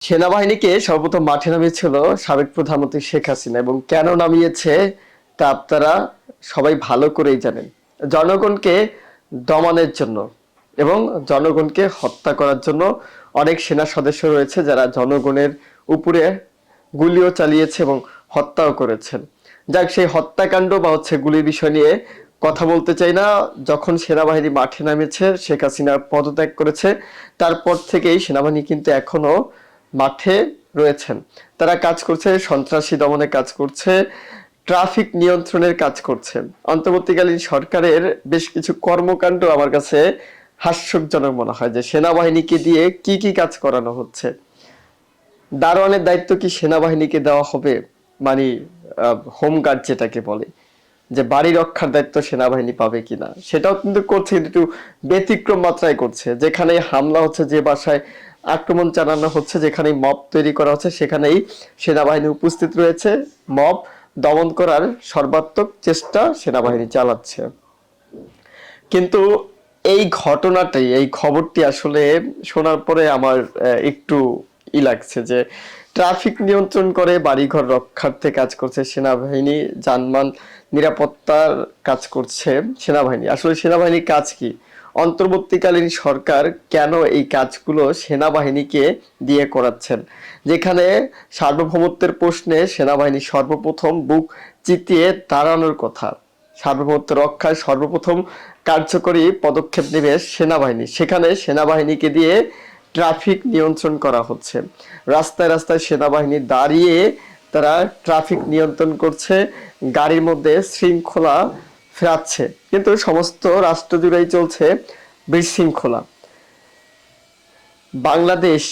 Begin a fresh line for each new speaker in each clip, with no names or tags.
সেনাবাহিনীকে সর্বপ্রথম মাঠে নামিয়েছিল সাবেক প্রধানমন্ত্রী শেখ হাসিনা এবং কেন নামিয়েছে তা আপনারা সবাই ভালো করেই জানেন। জনগণকে দমনের জন্য এবং জনগণকে হত্যা করার জন্য। অনেক সেনা সদস্য রয়েছে যারা জনগণের উপরে গুলিও চালিয়েছে এবং হত্যাও করেছেন। যাক, সেই হত্যাকাণ্ড বা গুলির বিষয় নিয়ে কথা বলতে চাই না। যখন সেনাবাহিনী মাঠে নামেছে, শেখ হাসিনা পদত্যাগ করেছে, তারপর থেকেই সেনাবাহিনী কিন্তু এখনো মাঠে রয়েছেন। তারা কাজ করছে, সন্ত্রাসী দমনে কাজ করছে, ট্রাফিক নিয়ন্ত্রণের কাজ করছে। অন্তর্বর্তীকালীন সরকারের বেশ কিছু কর্মকাণ্ড আমার কাছে হাস্যজনক মনে হয়, যে সেনাবাহিনীকে দিয়ে কি কি কাজ করানো হচ্ছে। দারোয়ানের দায়িত্ব কি সেনাবাহিনীকে দেওয়া হবে? মানে হোমগার্ড যেটাকে বলে, যে বাড়ি রক্ষার দায়িত্ব সেনাবাহিনী পাবে কিনা, সেটাও কিন্তু করছে, কিন্তু একটু ব্যতিক্রম মাত্রায় করছে। যেখানে হামলা হচ্ছে, যে বাসায় আক্রমণ চালানো হচ্ছে, যেখানে মব তৈরি করা হচ্ছে, সেখানেই সেনাবাহিনী উপস্থিত রয়েছে। মব দমন করার সর্বাত্মক চেষ্টা সেনাবাহিনী চালাচ্ছে। কিন্তু এই ঘটনাটাই, এই খবরটি আসলে শোনার পরে আমার একটু লাগছে, যে ট্রাফিক নিয়ন্ত্রণ করে, বাড়িঘর রক্ষার্থে কাজ করছে সেনাবাহিনী, জানমাল নিরাপত্তার কাজ করছে সেনাবাহিনী। আসলে সেনাবাহিনীর কাজ কি? অন্তর্বর্তীকালীন সরকার কেন এই কাজগুলো সেনাবাহিনীকে দিয়ে করাচ্ছেন? যেখানে সার্বভৌমত্বের প্রশ্নে সেনাবাহিনী সর্বপ্রথম বুক চিতিয়ে দাঁড়ানোর কথা, সার্বভৌমত্ব রক্ষায় সর্বপ্রথম কার্যকরী পদক্ষেপ নেবে সেনাবাহিনী, সেখানে সেনাবাহিনীকে দিয়ে ট্রাফিক নিয়ন্ত্রণ করা হচ্ছে। রাস্তায় রাস্তায় সেনাবাহিনী দাঁড়িয়ে তারা ট্রাফিক নিয়ন্ত্রণ করছে, গাড়ির মধ্যে শৃঙ্খলা ফেরাচ্ছে। কিন্তু সমস্ত রাষ্ট্র জুড়েই চলছে বিশৃঙ্খলা। বাংলাদেশ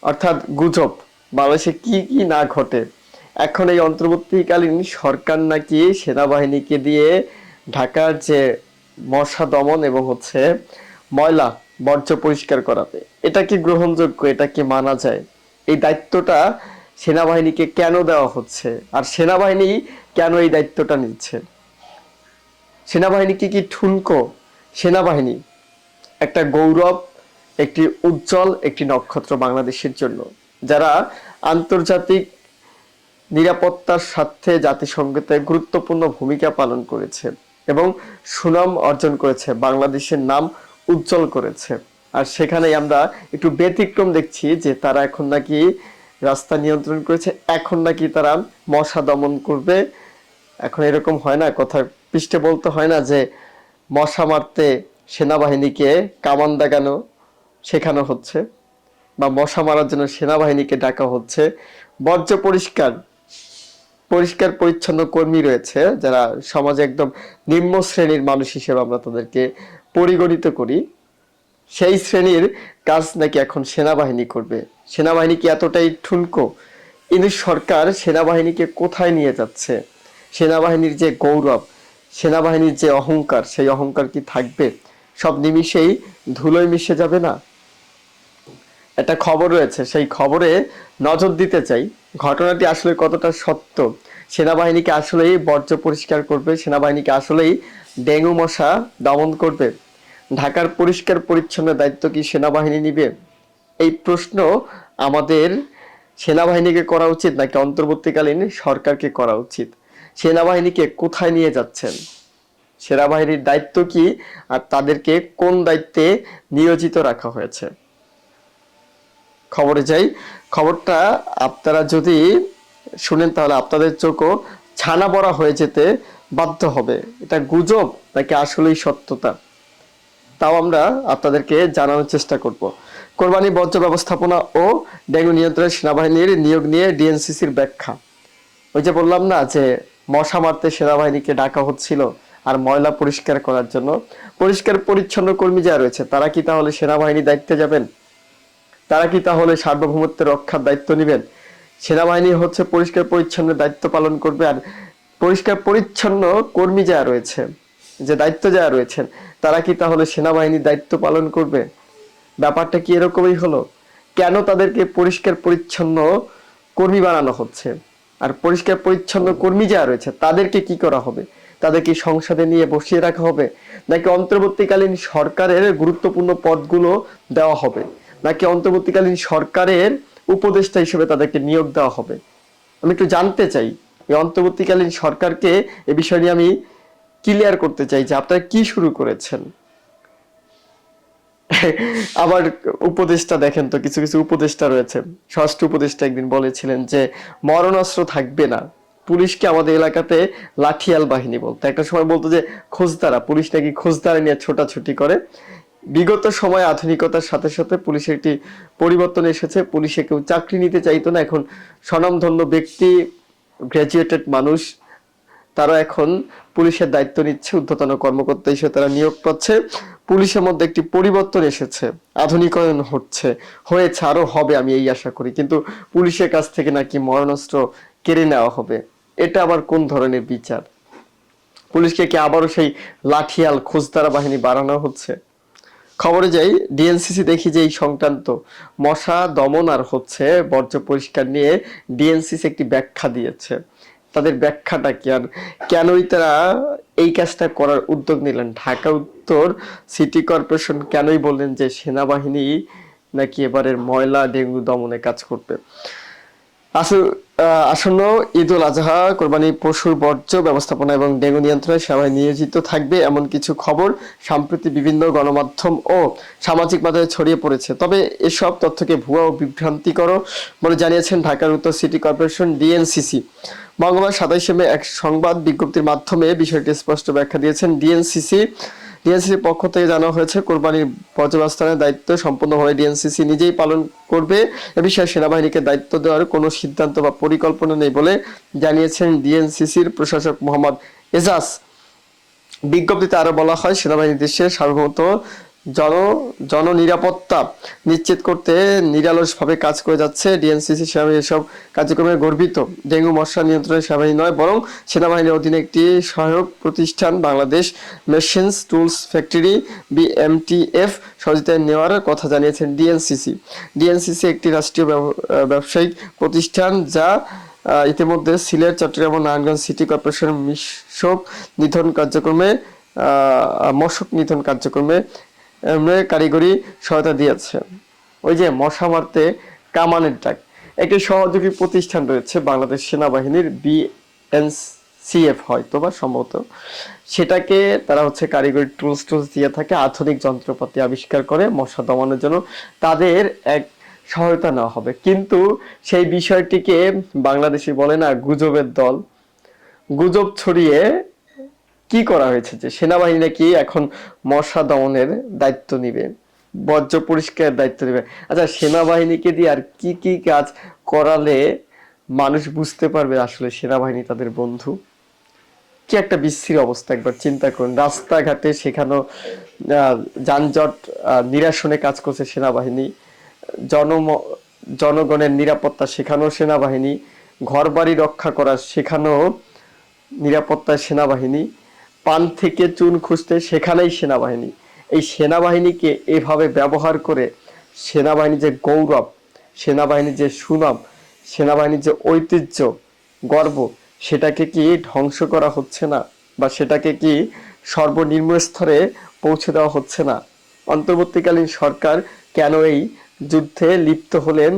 অর্থাৎ গুজব, বাংলাদেশে কি কি না ঘটে। এখন এই অন্তর্বর্তীকালীন সরকার নাকি সেনাবাহিনীকে দিয়ে ঢাকার যে মশা দমন এবং ময়লা বর্জ্য পরিষ্কার করাবে। এটা কি গ্রহণযোগ্য? এটা কি মানা যায়? এই দায়িত্বটা সেনাবাহিনীকে কেন দেওয়া হচ্ছে, আর সেনাবাহিনী কেন এই দায়িত্বটা নিচ্ছে? সেনাবাহিনী কি ঠুনকো? সেনাবাহিনী একটা গৌরব, একটি উজ্জ্বল একটি নক্ষত্র বাংলাদেশের জন্য, যারা আন্তর্জাতিক নিরাপত্তার স্বার্থে জাতিসংঘতে গুরুত্বপূর্ণ ভূমিকা পালন করেছে এবং সুনাম অর্জন করেছে, বাংলাদেশের নাম উজ্জ্বল করেছে। আর সেখানেই আমরা একটু ব্যতিক্রম দেখছি, যে তারা এখন নাকি রাস্তা নিয়ন্ত্রণ করেছে, এখন নাকি তারা মশা দমন করবে। এখন এরকম হয় না, কথার পৃষ্ঠে বলতে হয় না যে মশা মারতে সেনাবাহিনীকে কামান দাগানো শেখানো হচ্ছে, বা মশা মারার জন্য সেনাবাহিনীকে ডাকা হচ্ছে। বর্জ্য পরিষ্কার পরিষ্কার পরিচ্ছন্ন কর্মী রয়েছে, যারা সমাজে একদম নিম্ন শ্রেণীর মানুষ হিসেবে আমরা তাদেরকে পরিগণিত করি, সেই শ্রেণীর কাজ নাকি এখন সেনাবাহিনী করবে। সেনাবাহিনী কি এতটাই ঠুনকো? কিন্তু সরকার সেনাবাহিনীকে কোথায় নিয়ে যাচ্ছে? সেনাবাহিনীর যে গৌরব, সেনাবাহিনীর যে অহংকার, সেই অহংকার কি থাকবে? সব নিমিষেই ধুলোয় মিশে যাবে না? একটা খবর রয়েছে, সেই খবরে নজর দিতে চাই, ঘটনাটি আসলে কতটা সত্য। সেনাবাহিনীকে আসলেই বর্জ্য পরিষ্কার করবে? সেনাবাহিনীকে আসলেই ডেঙ্গু মশা দমন করবে? ঢাকার পরিষ্কার পরিচ্ছন্ন দায়িত্ব কি সেনাবাহিনী নিবে? এই প্রশ্ন আমাদের সেনাবাহিনীকে করা উচিত নাকি অন্তর্বর্তীকালীন সরকারকে করা উচিত? সেনাবাহিনীকে কোথায় নিয়ে যাচ্ছেন? সেনাবাহিনীর দায়িত্ব কি, আর তাদেরকে কোন দায়িত্বে নিয়োজিত রাখা হয়েছে? খবরে যাই। খবরটা আপনারা যদি শুনেন, তাহলে আপনাদের চোখও ছানা বড়া হয়ে যেতে বাধ্য হবে। এটা গুজব নাকি আসলেই সত্যতা, তাও আমরা আপনাদেরকে জানানোর চেষ্টা করব। কোরবানি বর্জ্য ব্যবস্থাপনা ও ডেঙ্গু নিয়ন্ত্রণে সেনাবাহিনীর নিয়োগ নিয়ে ডিএনসিসির ব্যাখ্যা। ওই যে বললাম না, যে মশা মারতে সেনাবাহিনীকে ডাকা হচ্ছিল, আর ময়লা পরিষ্কার করার জন্য। পরিষ্কার পরিচ্ছন্ন কর্মী যারা রয়েছে, তারা কি তাহলে সেনাবাহিনীর দায়িত্বে যাবেন? তারা কি তাহলে সার্বভৌমত্বের রক্ষার দায়িত্ব নেবেন? সেনাবাহিনী পরিষ্কার পরিচ্ছন্ন দায়িত্ব পালন করবে, আর পরিষ্কার পরিচ্ছন্ন কর্মী যারা রয়েছে, যে দায়িত্ব যারা রয়েছেন, তারা কি তাহলে সেনাবাহিনীর দায়িত্ব পালন করবে? ব্যাপারটা কি এরকমই হলো? কেন তাদেরকে পরিষ্কার পরিচ্ছন্ন কর্মী বানানো হচ্ছে? আর পরিষ্কার পরিচ্ছন্ন কর্মী যারা রয়েছে, তাদেরকে কি করা হবে? তাদেরকে সংসদে নিয়ে বসিয়ে রাখা হবে, নাকি অন্তর্বর্তীকালীন সরকারের গুরুত্বপূর্ণ পদগুলো দেওয়া হবে, নাকি অন্তর্বর্তীকালীন সরকারের উপদেষ্টা হিসেবে তাদেরকে নিয়োগ দেওয়া হবে? আমি একটু জানতে চাই, এই অন্তর্বর্তীকালীন সরকারকে এ বিষয় নিয়ে আমি ক্লিয়ার করতে চাই যে আপনারা কি শুরু করেছেন। আবার উপদেষ্টা দেখেন তো, কিছু কিছু উপদেষ্টা রয়েছে, ষষ্ঠ উপদেষ্টা একদিন বলেছিলেন যে মরণাস্ত্র থাকবে না, পুলিশকে আমাদের এলাকাতে লাঠিয়াল বাহিনী বলতো, একটা সময় বলতো যে খোঁজদারা, পুলিশ নাকি খোঁজদারা নিয়ে ছোটাছুটি করে। বিগত সময় আধুনিকতার সাথে সাথে পুলিশের একটি পরিবর্তন এসেছে, পুলিশে কেউ চাকরি নিতে চাইতো না, এখন স্বনামধন্য ব্যক্তি, গ্রাজুয়েটেড মানুষ, তারা এখন পুলিশের দায়িত্ব নিচ্ছে, ঊর্ধ্বতন কর্মকর্তা হিসেবে তারা নিয়োগ পাচ্ছে। পুলিশের মধ্যে একটি পরিবর্তন এসেছে, আধুনিকায়ন হয়েছে, আরো হবে আমি এই আশা করি। কিন্তু পুলিশের কাছ থেকে নাকি মরণাস্ত্র কেড়ে নেওয়া হবে, এটা আবার কোন ধরনের বিচার? পুলিশকে কি আবারও সেই লাঠিয়াল খোঁজদারা বাহিনী বাড়ানো হচ্ছে? খবরে যাই, ডিএনসিসি দেখি যে এই সংক্রান্ত মশা দমন আর হচ্ছে বর্জ্য পরিষ্কার নিয়ে ডিএনসিসি একটি ব্যাখ্যা দিয়েছে। তাদের ব্যাখ্যাটা কি, আর কেনই তারা এই কাজটা করার উদ্যোগ নিলেন? ঢাকা উত্তর সিটি কর্পোরেশন কেনই বললেন যে সেনাবাহিনী নাকি এবারের ময়লা ডেঙ্গু দমনে কাজ করবে? আসন্ন ঈদ উল আজহা, কোরবানি পশুর বর্জ্য ব্যবস্থাপনা এবং ডেঙ্গু নিয়ন্ত্রণে সেনাবাহিনী নিয়োজিত থাকবে, এমন কিছু খবর সম্প্রতি বিভিন্ন গণমাধ্যম ও সামাজিক মাধ্যমে ছড়িয়ে পড়েছে। তবে এসব তথ্যকে ভুয়া ও বিভ্রান্তিকর বলে জানিয়েছেন ঢাকার উত্তর সিটি কর্পোরেশন ডিএনসিসি। মঙ্গলবার 27 মে এক সংবাদ বিজ্ঞপ্তির মাধ্যমে বিষয়টি স্পষ্ট ব্যাখ্যা দিয়েছেন ডিএনসিসির পক্ষ থেকে জানানো হয়েছে, কোরবানির পর্যবেক্ষণের দায়িত্ব সম্পূর্ণভাবে ডিএনসিসি নিজেই পালন করবে। এ বিষয়ে সেনাবাহিনীকে দায়িত্ব দেওয়ার কোনো সিদ্ধান্ত বা পরিকল্পনা নেই বলে জানিয়েছেন ডিএনসিসির প্রশাসক মোহাম্মদ এজাজ। বিজ্ঞপ্তিতে আরো বলা হয়, সেনাবাহিনী দেশের সার্বভৌমত্ব, জননিরাপত্তা নিশ্চিত করতে নিরলসভাবে কাজ করে যাচ্ছে। ডিএনসিসি সেনাবাহিনী এসব কার্যক্রমে গর্বিত। ডেঙ্গু মশা নিয়ন্ত্রণে সেনাবাহিনী নয়, বরং সেনাবাহিনীর অধীনে একটি সহায়ক প্রতিষ্ঠান Bangladesh machines tools factory BMTF সহযোগিতায় নেওয়ার কথা জানিয়েছেন ডিএনসিসি। ডিএনসিসি একটি রাষ্ট্রীয় ব্যবসায়িক প্রতিষ্ঠান যা ইতিমধ্যে সিলেট, চট্টগ্রাম ও নারায়ণগঞ্জ সিটি কর্পোরেশন মশক নিধন কার্যক্রমে কারিগরি সহায়তা দিয়েছে। ওই যে মশা মারতে কামানের ডাক, একটি সহযোগী প্রতিষ্ঠান রয়েছে বাংলাদেশ সেনাবাহিনীর, বিএনসিএফ হয়তো বা সম্ভবত, সেটাকে তারা হচ্ছে কারিগরি টুলস দিয়ে থাকে, আধুনিক যন্ত্রপাতি আবিষ্কার করে মশা দমনের জন্য তাদের এক সহায়তা নেওয়া হবে। কিন্তু সেই বিষয়টিকে বাংলাদেশি বলে না গুজবের দল, গুজব ছড়িয়ে কি করা হয়েছে যে সেনাবাহিনী নাকি এখন মশা দমনের দায়িত্ব নিবে, বর্জ্য পরিষ্কারের দায়িত্ব নেবে। আচ্ছা, সেনাবাহিনীকে দিয়ে আর কি কি কাজ করালে মানুষ বুঝতে পারবে আসলে সেনাবাহিনী তাদের বন্ধু? কি একটা বিশ্রী অবস্থা, একবার চিন্তা করুন। রাস্তাঘাটে সেখানে যানজট নিরসনে কাজ করছে সেনাবাহিনী, জনগণের নিরাপত্তা সেখানেও সেনাবাহিনী, ঘর বাড়ি রক্ষা করা সেখানেও নিরাপত্তা সেনাবাহিনী, পান থেকে চুন খুঁজতে সেখানেই সেনাবাহিনী। এই সেনাবাহিনীকে এভাবে ব্যবহার করে সেনাবাহিনী যে গৌরব, সেনাবাহিনীর যে সুনাম, সেনাবাহিনীর যে ঐতিহ্য, গর্ব, সেটাকে কি ধ্বংস করা হচ্ছে না? বা সেটাকে কি সর্বনিম্ন স্তরে পৌঁছে দেওয়া হচ্ছে না? অন্তর্বর্তীকালীন সরকার কেন এই যুদ্ধে লিপ্ত হলেন?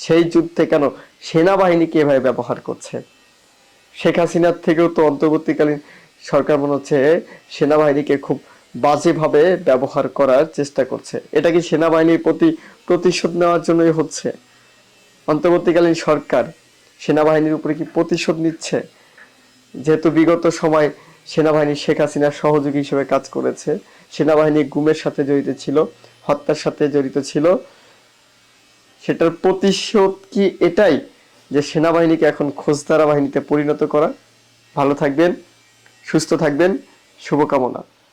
সেই যুদ্ধে কেন সেনাবাহিনীকে এভাবে ব্যবহার করছে? শেখ হাসিনার থেকেও তো অন্তর্বর্তীকালীন সরকার মনে হচ্ছে সেনাবাহিনীকে খুব বাজেভাবে ব্যবহার করার চেষ্টা করছে। এটা কি সেনাবাহিনীর প্রতি প্রতিশোধ নেওয়ার জন্যই হচ্ছে? অন্তর্বর্তীকালীন সরকার সেনাবাহিনীর উপরে কি প্রতিশোধ নিচ্ছে? যেহেতু বিগত সময় সেনাবাহিনী শেখ হাসিনার সহযোগী হিসেবে কাজ করেছে, সেনাবাহিনী গুমের সাথে জড়িত ছিল, হত্যার সাথে জড়িত ছিল, সেটার প্রতিশোধ কি এটাই যে সেনাবাহিনীকে এখন খোঁজদারা বাহিনীতে পরিণত করা? ভালো থাকবেন, সুস্থ থাকবেন, শুভকামনা।